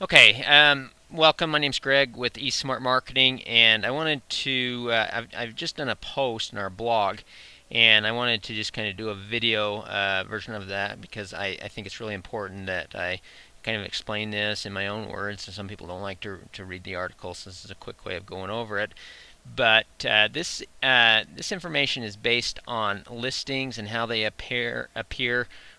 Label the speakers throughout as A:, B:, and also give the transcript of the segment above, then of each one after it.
A: Okay, welcome. My name's Greg with Esmart Marketing, and I wanted to. I've just done a post in our blog, and I wanted to just kind of do a video version of that because I think it's really important that I kind of explain this in my own words. And some people don't like to read the article, so this is a quick way of going over it. But this information is based on listings and how they appear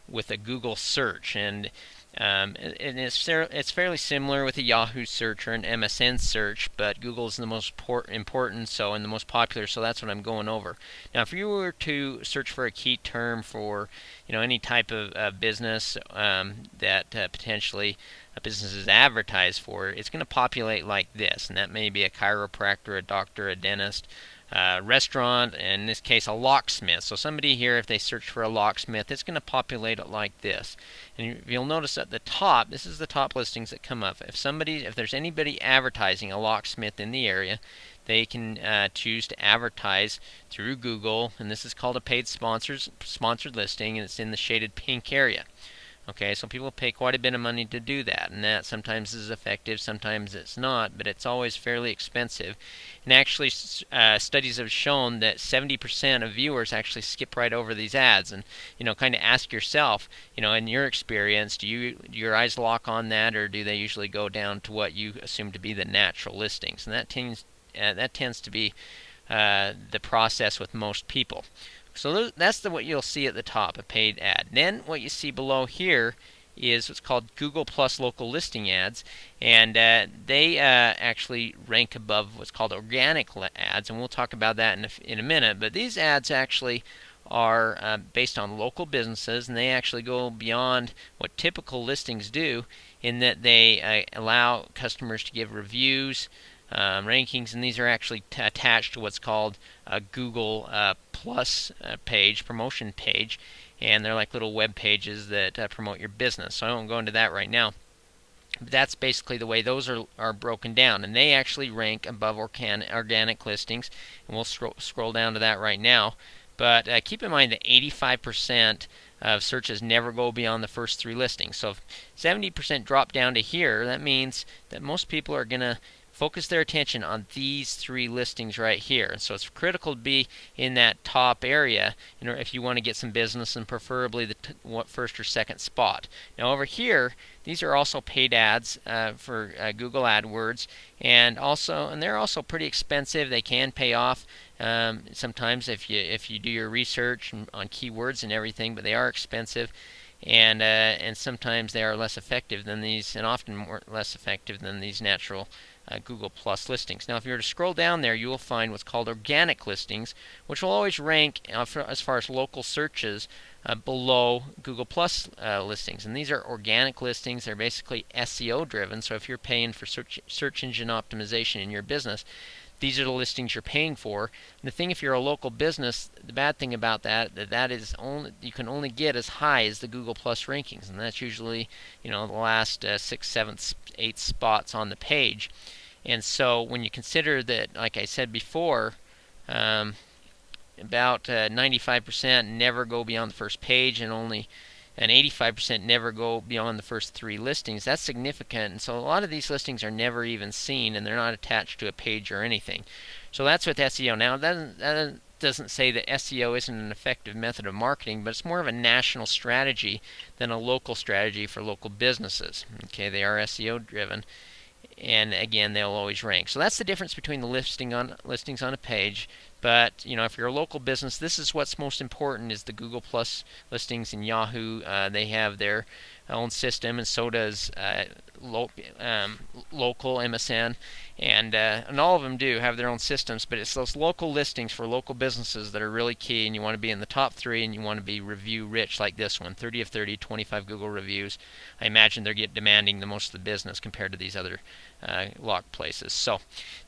A: with a Google search, and it's fairly similar with a Yahoo search or an MSN search, but Google is the most important, so and the most popular. So that's what I'm going over. Now, if you were to search for a key term for any type of business that potentially a business is advertised for, it's going to populate like this, and that may be a chiropractor, a doctor, a dentist, restaurant, and in this case a locksmith. So somebody here, if they search for a locksmith, it's going to populate it like this. And you'll notice at the top, this is the top listings that come up. If there's anybody advertising a locksmith in the area, they can choose to advertise through Google, and this is called a paid sponsored listing, and it's in the shaded pink area. Okay, so people pay quite a bit of money to do that, and that sometimes is effective, sometimes it's not, but it's always fairly expensive. And actually, studies have shown that 70% of viewers actually skip right over these ads, and kind of ask yourself, in your experience, do your eyes lock on that, or do they usually go down to what you assume to be the natural listings? And that tends to be the process with most people. So that's what you'll see at the top, a paid ad. Then what you see below here is what's called Google Plus local listing ads, and they actually rank above what's called organic ads, and we'll talk about that in a minute. But these ads actually are based on local businesses, and they actually go beyond what typical listings do in that they allow customers to give reviews, rankings, and these are actually attached to what's called a Google Plus promotion page, and they're like little web pages that promote your business. So I won't go into that right now. But that's basically the way those are broken down, and they actually rank above organic listings, and we'll scroll down to that right now. But keep in mind that 85% of searches never go beyond the first 3 listings. So if 70% drop down to here, that means that most people are going to focus their attention on these 3 listings right here. So it's critical to be in that top area if you want to get some business, and preferably the first or second spot. Now over here, these are also paid ads for Google AdWords, and they're also pretty expensive. They can pay off sometimes if you do your research on keywords and everything, but they are expensive. And sometimes they are less effective than these, and often less effective than these natural Google Plus listings. Now, if you were to scroll down there, you will find what's called organic listings, which will always rank as far as local searches below Google Plus listings. And these are organic listings. They're basically SEO driven. So if you're paying for search engine optimization in your business, these are the listings you're paying for. And the thing, if you're a local business, the bad thing about that is you can only get as high as the Google Plus rankings, and that's usually the last 6, 7, 8 spots on the page. And so when you consider that, like I said before, about 95% never go beyond the first page, and 85% never go beyond the first 3 listings. That's significant, and so a lot of these listings are never even seen, and they're not attached to a page or anything. So that's with SEO. Now, that doesn't say that SEO isn't an effective method of marketing, but it's more of a national strategy than a local strategy for local businesses. Okay, they are SEO driven, and again, they'll always rank. So that's the difference between the listings on a page. But if you're a local business, this is what's most important: is the Google Plus listings in Yahoo. They have their own system, and so does local MSN, and all of them do have their own systems. But it's those local listings for local businesses that are really key, and you want to be in the top 3, and you want to be review rich like this one: 30 of 30, 25 Google reviews. I imagine they're demanding the most of the business compared to these other lock places. So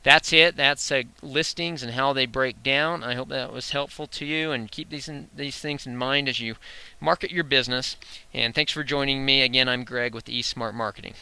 A: that's it. That's listings and how they break down. I hope that was helpful to you, and keep these things in mind as you market your business. And thanks for joining me again. I'm Greg with Esmart Marketing.